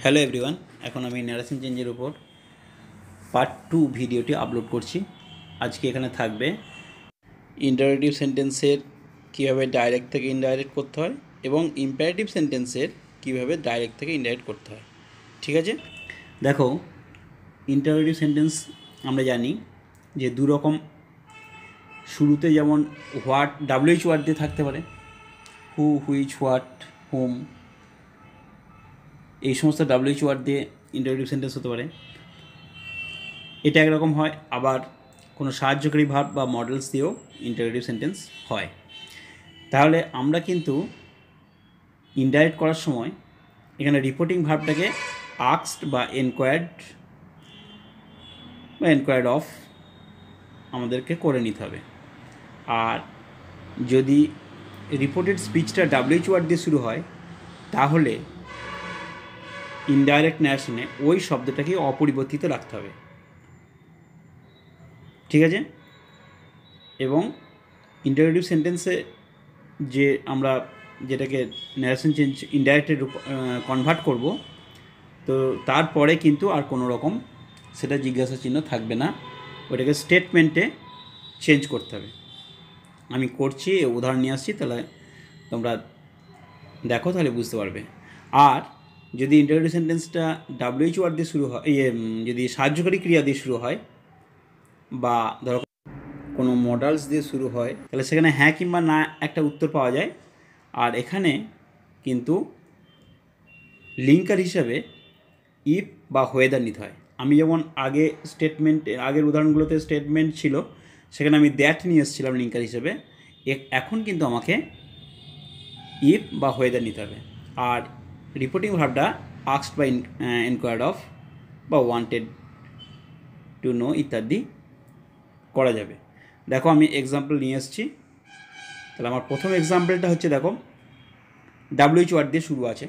Hello everyone, এখন আমি narration চেঞ্জের উপর পার্ট 2 ভিডিওটি আপলোড করছি। আজকে এখানে থাকবে ইন্টারেটিভ সেন্টেন্সের কীভাবে ডাইরেক্ট থেকে ইনডাইরেক্ট করতে হয় এবং ইম্পারেটিভ সেন্টেন্সের কীভাবে ডাইরেক্ট থেকে ইনডাইরেক্ট করতে হয়। ঠিক আছে, দেখো ইন্টারেটিভ সেন্টেন্স আমরা জানি যে দু রকম, শুরুতে যেমন হোয়াট WH ওয়ার্ড দিয়ে থাকতে পারে, হু, হুইচ, হোয়াট, হোম, এই সমস্ত WH ওয়ার্ড দিয়ে ইন্টারেটিভ সেন্টেন্স হতে পারে। এটা একরকম হয়, আবার কোনো সাহায্যকারী ভার্ব বা মডেলস দিয়েও ইন্টারেটিভ সেন্টেন্স হয়। তাহলে আমরা কিন্তু ইনডাইরেক্ট করার সময় এখানে রিপোর্টিং ভার্বটাকে আস্কড বা এনকোয়ার্ড অফ আমাদেরকে করে নিতে হবে। আর যদি রিপোর্টেড স্পিচটা WH ওয়ার্ড দিয়ে শুরু হয় তাহলে ইনডাইরেক্ট ন্যারেশনে ওই শব্দটাকে অপরিবর্তিত রাখতে হবে। ঠিক আছে, এবং ইন্টারেটিভ সেন্টেন্সে যে আমরা যেটাকে ন্যারেশন চেঞ্জ ইনডাইরেক্টে কনভার্ট করব, তো তারপরে কিন্তু আর কোনো রকম সেটা জিজ্ঞাসা চিহ্ন থাকবে না, ওটাকে স্টেটমেন্টে চেঞ্জ করতে হবে। আমি করছি, উদাহরণ নিয়ে আসছি, তাহলে তোমরা দেখো, তাহলে বুঝতে পারবে। আর যদি ইন্টারেটিভ সেন্টেন্সটা WH ওয়ার্ড দিয়ে শুরু হয়, যদি সাহায্যকারী ক্রিয়া দিয়ে শুরু হয় বা ধরো কোনো মডেলস দিয়ে শুরু হয়, তাহলে সেখানে হ্যাঁ কিংবা না একটা উত্তর পাওয়া যায়। আর এখানে কিন্তু লিঙ্কার হিসাবে ইফ বা ওয়েদার নিতে হয়। আমি যেমন আগের উদাহরণগুলোতে স্টেটমেন্ট ছিল, সেখানে আমি দ্যাট নিয়ে এসেছিলাম লিঙ্কার হিসেবে। এখন কিন্তু আমাকে ইফ বা ওয়েদার নিতে হবে। আর রিপোর্টিং ভার্বটা আস্কড বা এনকোয়ার্ড অফ বা ওয়ান্টেড টু নো ইত্যাদি করা যাবে। দেখো আমি এক্সাম্পল নিয়ে এসেছি। তাহলে আমার প্রথম এক্সাম্পলটা হচ্ছে, দেখো WH ওয়ার্ড দিয়ে শুরু আছে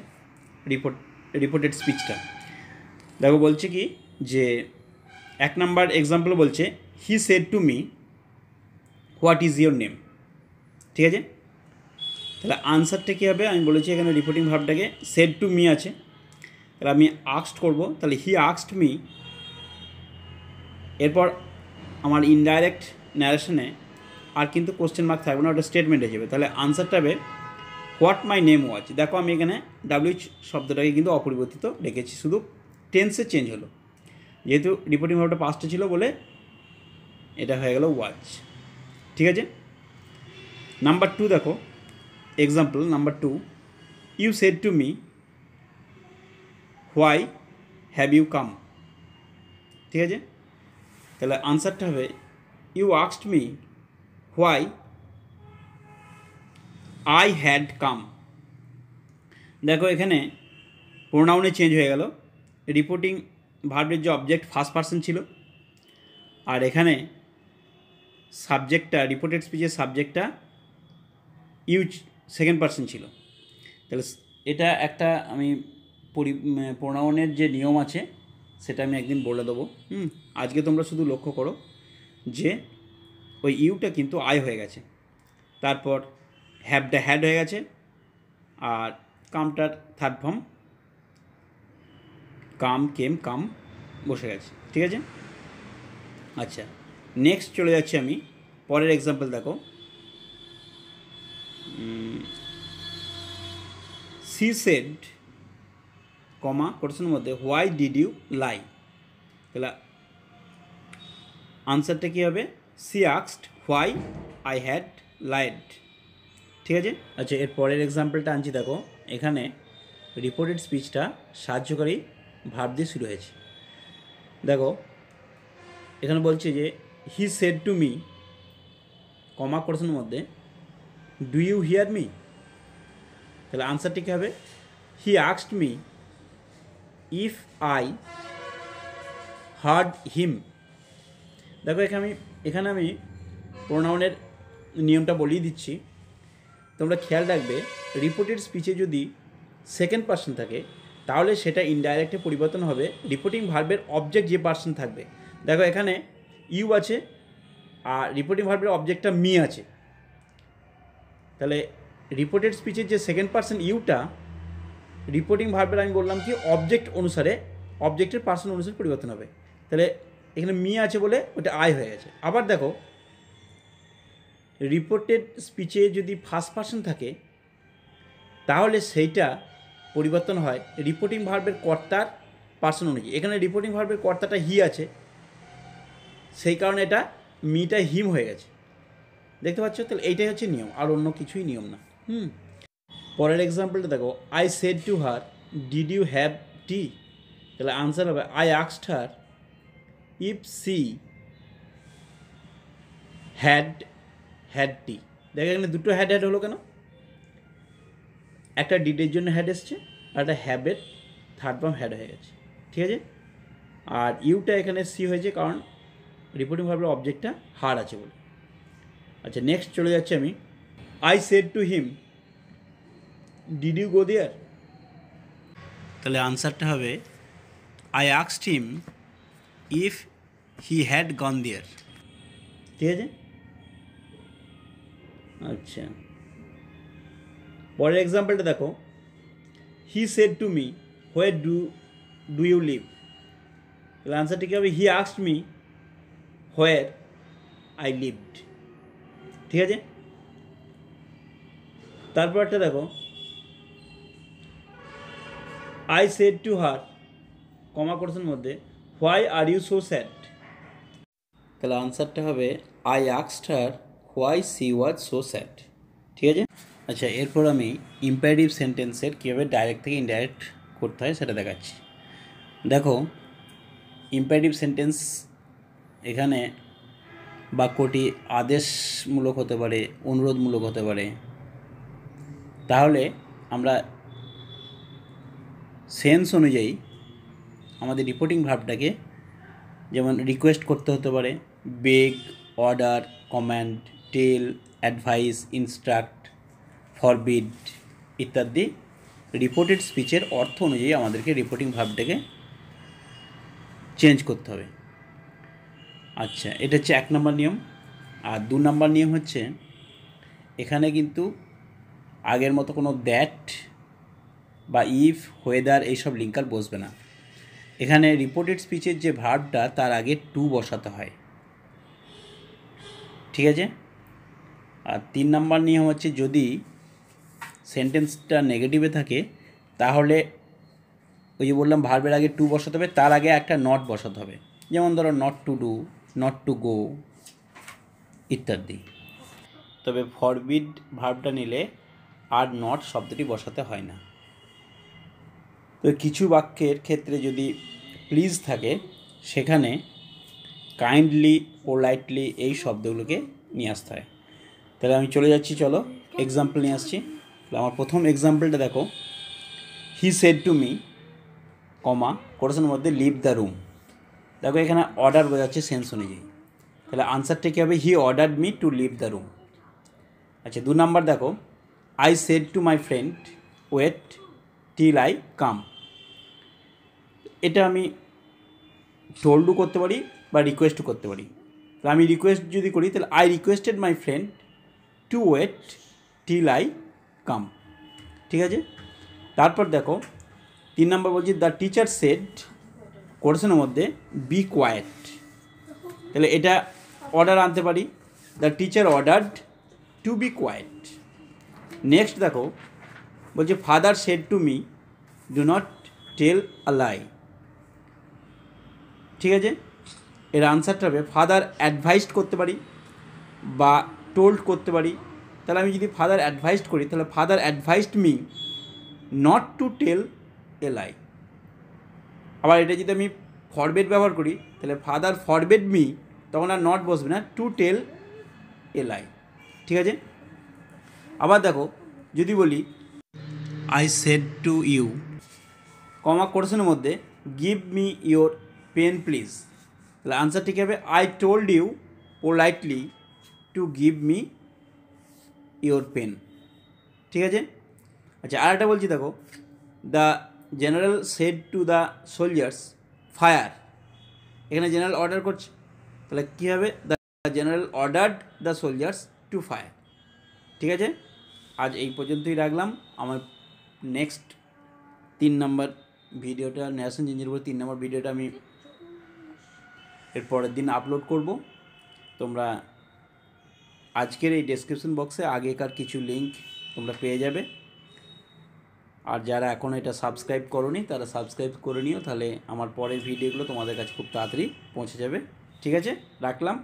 রিপোর্টেড স্পিচটা। দেখো বলছে কি, যে 1 নাম্বার এক্সাম্পল বলছে, হি said to me what is your name. ঠিক আছে, তাহলে আনসারটা কী হবে? আমি বলেছি এখানে রিপোর্টিং ভার্বটাকে সেড টু মি আছে, তাহলে আমি আস্কড করব, তাহলে হি আস্কড মি। এরপর আমার ইনডাইরেক্ট ন্যারেশনে আর কিন্তু কোশ্চেন মার্ক থাকবে না, ওটা স্টেটমেন্ট হয়ে যাবে। তাহলে আনসারটা হবে হোয়াট মাই নেম ওয়াজ। দেখো আমি এখানে WH শব্দটাকে কিন্তু অপরিবর্তিত রেখেছি, শুধু টেন্সে চেঞ্জ হলো, যেহেতু রিপোর্টিং ভার্বটা পাস্টে ছিল বলে এটা হয়ে গেল ওয়াজ। ঠিক আছে, নাম্বার 2 দেখো, example number 2, you said to me why have you come. ঠিক আছে, তাহলে আনসারটা হবে you asked me why I had come. দেখো এখানে প্রোনাউনে চেঞ্জ হয়ে গেল, রিপোর্টিং ভার্বের যে অবজেক্ট ফার্স্ট পারসন ছিল, আর এখানে সাবজেক্টটা, রিপোর্টেড স্পিচের সাবজেক্টটা ইউজ সেকেন্ড পারসন ছিল। তাহলে এটা একটা আমি প্রোনাউনের যে নিয়ম আছে সেটা আমি একদিন বলে দেবো। আজকে তোমরা শুধু লক্ষ্য করো যে ওই ইউটা কিন্তু আই হয়ে গেছে, তারপর হ্যাভটা হ্যাড হয়ে গেছে, আর কামটার থার্ড ফর্ম কাম, কেম, কাম বসে গেছে। ঠিক আছে, আচ্ছা নেক্সট চলে যাচ্ছি আমি পরের এক্সাম্পল। দেখো সি সেড কমা কোশ্চেনের মধ্যে হোয়াই ডিড ইউ লাই। তাহলে আনসারটা কী হবে? She asked why I had lied. ঠিক আছে, আচ্ছা এর পরের এক্সাম্পলটা আনছি। দেখো এখানে রিপোর্টেড স্পিচটা সাহায্যকারী ভার্ব দিয়ে শুরু হয়েছে। দেখো এখানে বলছে যে হি সেড টু মি কমা কোশ্চেনের মধ্যে ডু ইউ হিয়ার মি। তাহলে আনসারটি কী হবে? He asked me if I hard হিম। দেখো এখানে আমি প্রোনাউনের নিয়মটা বলিয়ে দিচ্ছি, তোমরা খেয়াল রাখবে। রিপোর্টেড স্পিচে যদি সেকেন্ড পারসন থাকে তাহলে সেটা ইনডাইরেক্টে পরিবর্তন হবে রিপোর্টিং ভার্বের অবজেক্ট যে পারসন থাকবে। দেখো এখানে ইউ আছে আর রিপোর্টিং ভার্বের অবজেক্টটা মি আছে, তাহলে রিপোর্টেড স্পিচের যে সেকেন্ড পারসন ইউটা রিপোর্টিং ভার্বের আমি বললাম কি অবজেক্ট অনুসারে, অবজেক্টের পার্সন অনুসারে পরিবর্তন হবে। তাহলে এখানে মি আছে বলে ওটা আই হয়ে গেছে। আবার দেখো, রিপোর্টেড স্পিচে যদি ফার্স্ট পার্সন থাকে তাহলে সেইটা পরিবর্তন হয় রিপোর্টিং ভার্বের কর্তার পার্সন অনুযায়ী। এখানে রিপোর্টিং ভার্বের কর্তাটা হি আছে, সেই কারণে এটা মিটা হিম হয়ে গেছে। দেখতে পাচ্ছ? তাহলে এইটাই হচ্ছে নিয়ম, আর অন্য কিছুই নিয়ম না। পরের এক্সাম্পলটা দেখো, I said to her did you have tea. তাহলে আনসার হবে I asked her if she had tea. দেখো এখানে দুটো হ্যাড হলো কেন? একটা ডিডের জন্য হ্যাড এসছে, আর একটা হ্যাবের থার্ড ফর্ম হ্যাড হয়ে গেছে। ঠিক আছে? আর ইউটা এখানে সি হয়েছে কারণ রিপোর্টিং ভার্বের অবজেক্টটা হার আছে বলে। আচ্ছা, নেক্সট চলে যাচ্ছে আমি, I said to him did you go there. তাহলে আনসারটা হবে I asked him if he had gone there. ঠিক আছে? আচ্ছা, পরের এক্সাম্পলটা দেখো, he said to me where do you live. তাহলে আনসারটা কী হবে? He asked me where I lived. ঠিক আছে? তারপরটা দেখো, I said to her comma কোর্সের মধ্যে why are you so sad. তাহলে আনসারটা হবে I asked her why C was so sad. ঠিক আছে? আচ্ছা, এরপর আমি ইম্পারেটিভ সেন্টেন্সের কীভাবে ডাইরেক্ট থেকে ইনডাইরেক্ট করতে হয় সেটা দেখাচ্ছি। দেখো, ইম্পারেটিভ সেন্টেন্স এখানে বাক্যটি আদেশমূলক হতে পারে, অনুরোধমূলক হতে পারে। তাহলে আমরা সেন্স অনুযায়ী আমাদের রিপোর্টিং ভার্বটাকে যেমন রিকোয়েস্ট করতে হতে পারে, বেগ, অর্ডার, কমান্ড, টেল, অ্যাডভাইস, ইনস্ট্রাক্ট, ফরবিড ইত্যাদি রিপোর্টেড স্পিচের অর্থ অনুযায়ী আমাদেরকে রিপোর্টিং ভার্বটাকে চেঞ্জ করতে হবে। আচ্ছা, এটা হচ্ছে 1 নম্বর নিয়ম। আর 2 নম্বর নিয়ম হচ্ছে, এখানে কিন্তু আগের মতো কোনো দ্যাট বা ইফ, ওয়েদার এইসব লিঙ্কার বসবে না। এখানে রিপোর্টেড স্পিচের যে ভার্বটা তার আগে টু বসাতে হয়। ঠিক আছে? আর 3 নম্বর নিয়ম হচ্ছে, যদি সেন্টেন্সটা নেগেটিভে থাকে তাহলে ওই যে বললাম ভার্বের আগে টু বসাতে হবে, তার আগে একটা নট বসাতে হবে। যেমন ধরো not to do, not to go ইত্যাদি। তবে ফরবিড ভার্বটা নিলে আর নট শব্দটি বসাতে হয় না। তো কিছু বাক্যের ক্ষেত্রে যদি প্লিজ থাকে সেখানে কাইন্ডলি, পোলাইটলি এই শব্দগুলোকে নিয়ে আসতে হয়। তাহলে আমি চলে যাচ্ছি, চলো এক্সাম্পল নিয়ে আসছি। আমার প্রথম এক্সাম্পলটা দেখো, he said to me comma কোটেশনের মধ্যে লিভ দ্য রুম। দেখো এখানে অর্ডার বোঝাচ্ছে সেন্স অনুযায়ী। তাহলে আনসারটা কী হবে? He ordered me to leave the room. আচ্ছা, 2 নম্বর দেখো, I said to my friend wait till I come. এটা আমি টোল্ডও করতে পারি বা রিকোয়েস্টও করতে পারি। তাহলে আমি রিকোয়েস্ট যদি করি তাহলে I requested my friend to wait till I come. ঠিক আছে? তারপর দেখো 3 নম্বর বলছি, দ্য টিচার সেড কোর্সের মধ্যে বি কোয়াইট। তাহলে এটা অর্ডার আনতে পারি, the teacher ordered to be quiet. Next দেখো বলছে, father said to me do not tell a lie. ঠিক আছে? এর আনসারটা হবে ফাদার অ্যাডভাইসড করতে পারি বা টোল্ড করতে পারি। তাহলে আমি যদি ফাদার অ্যাডভাইসড করি তাহলে father advised me not to tell a lie. আবার এটা যদি আমি ফরবেড ব্যবহার করি তাহলে ফাদার ফরবেড মি, তখন আর নট বসবে না, টু টেল এ লাই। ঠিক আছে? আবার দেখো যদি বলি I said to you comma কোটেশনের মধ্যে give me your pen please. তাহলে আনসারটি কী হবে? I told you politely to give me your pen. ঠিক আছে? আচ্ছা, আর একটা বলছি দেখো, the general said to the soldiers fire. এখানে জেনারেল অর্ডার করছে, তাহলে কী হবে? The general ordered the soldiers to fire. ঠিক আছে? আজ এই পর্যন্তই রাখলাম। আমার নেক্সট 3 নম্বর ভিডিওটা ন্যারেশন চেঞ্জের উপর 3 নম্বর ভিডিওটা আমি এর পরের দিন আপলোড করব। তোমরা আজকের এই ডেসক্রিপশন বক্সে আগেকার কিছু লিঙ্ক তোমরা পেয়ে যাবে। আর যারা এখন এটা সাবস্ক্রাইব করোনি তারা সাবস্ক্রাইব করে নিও, তাহলে আমার পরের ভিডিওগুলো তোমাদের কাছে খুব তাড়াতাড়ি পৌঁছে যাবে। ঠিক আছে, রাখলাম।